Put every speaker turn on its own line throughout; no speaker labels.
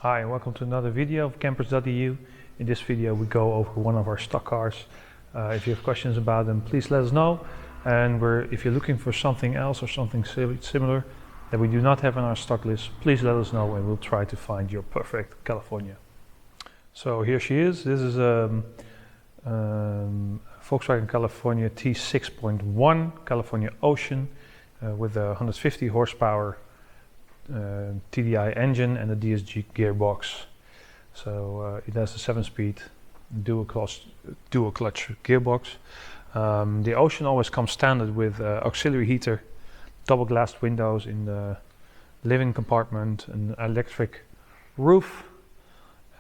Hi, and welcome to another video of campers.eu. In this video we go over one of our stock cars. If you have questions about them, please let us know. And if you're looking for something else or something similar that we do not have on our stock list, please let us know and we'll try to find your perfect California. So here she is. This is a Volkswagen California T6.1 California Ocean with a 150 horsepower TDI engine and a DSG gearbox. So it has a 7-speed dual clutch gearbox. The Ocean always comes standard with auxiliary heater, double glassed windows in the living compartment, an electric roof.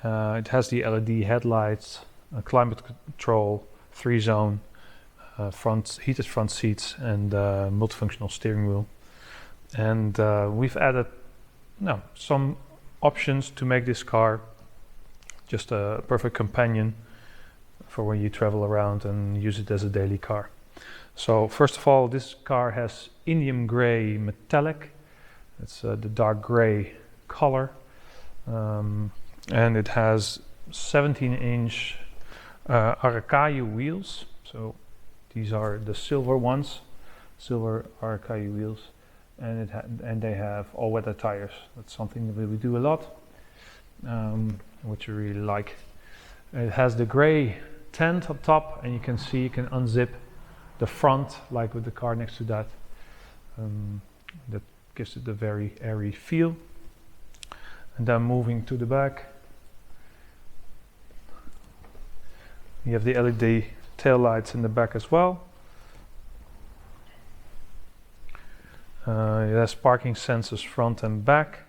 It has the LED headlights, climate control, 3-zone, heated front seats, and multifunctional steering wheel. And we've added some options to make this car just a perfect companion for when you travel around and use it as a daily car. So first of all, this car has Indium gray metallic. It's the dark gray color, and it has 17-inch Arakayu wheels. So these are the silver ones, silver Arakayu wheels. And they have all-weather tires. That's something that we do a lot, which we really like. It has the gray tent up top, and you can unzip the front, like with the car next to that. That gives it a very airy feel. And then moving to the back, you have the LED tail lights in the back as well. It has parking sensors front and back,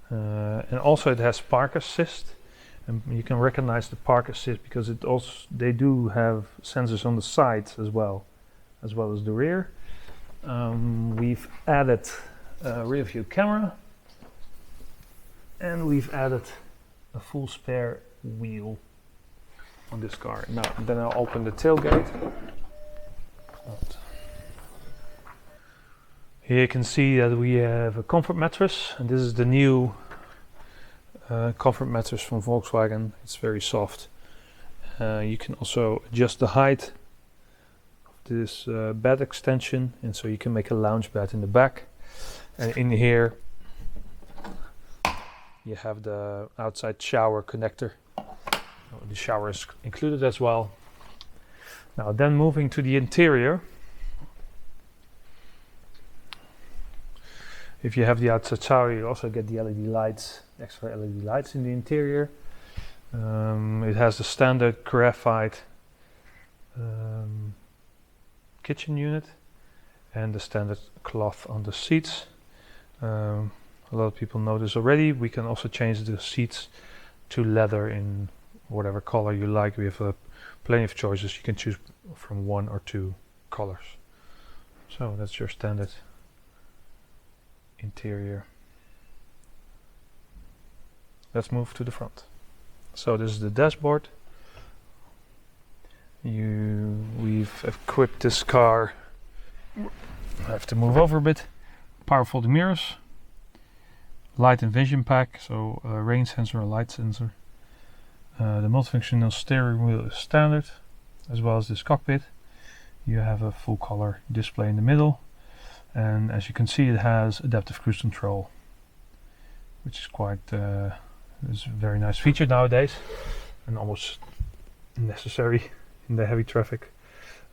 and also it has park assist, and you can recognize the park assist because they do have sensors on the sides as well as the rear. We've added a rear view camera, and we've added a full spare wheel on this car. Now then I'll open the tailgate. Here you can see that we have a comfort mattress, and this is the new comfort mattress from Volkswagen. It's very soft. You can also adjust the height of this bed extension, and so you can make a lounge bed in the back. And in here you have the outside shower connector. The shower is included as well. Now then, moving to the interior. If you have the outside shower, you also get the LED lights, extra LED lights in the interior. It has the standard graphite kitchen unit and the standard cloth on the seats. A lot of people know this already. We can also change the seats to leather in whatever color you like. We have plenty of choices. You can choose from 1 or 2 colors. So that's your standard interior. Let's move to the front. So this is the dashboard. We've equipped this car. I have to move over a bit. Power folding mirrors, light and vision pack, so rain sensor, light sensor. The multifunctional steering wheel is standard, as well as this cockpit. You have a full color display in the middle. And as you can see, it has adaptive cruise control, which is is a very nice feature nowadays and almost necessary in the heavy traffic.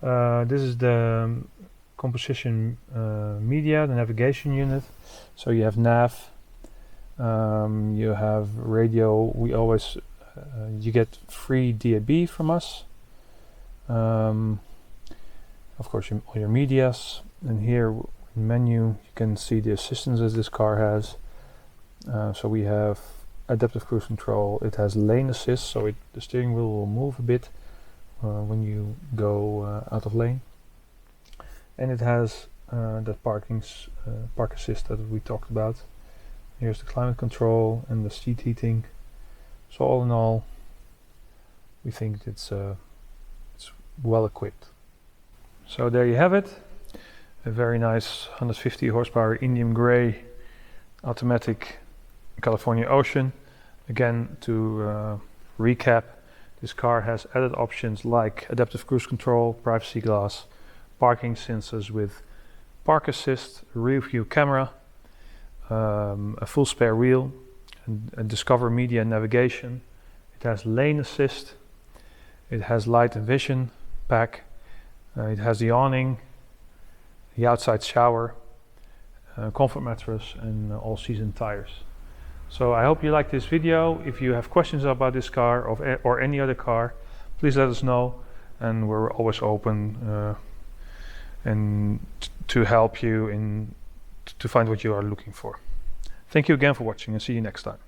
This is the composition media, the navigation unit. So you have nav, you have radio. You get free DAB from us. Of course, all your medias, and here menu you can see the assistance that this car has. So we have adaptive cruise control. It has lane assist, so the steering wheel will move a bit when you go out of lane, and it has that park assist that we talked about. Here's the climate control and the seat heating. So all in all, we think it's well equipped. So there you have it. A very nice 150 horsepower Indium gray automatic California Ocean. Again, to recap, this car has added options like adaptive cruise control, privacy glass, parking sensors with park assist, rear view camera, a full spare wheel, and Discover Media navigation. It has lane assist, it has light and vision pack, it has the awning, the outside shower, comfort mattress, and all-season tires. So I hope you liked this video. If you have questions about this car or any other car, please let us know, and we're always open and to help you to find what you are looking for. Thank you again for watching, and see you next time.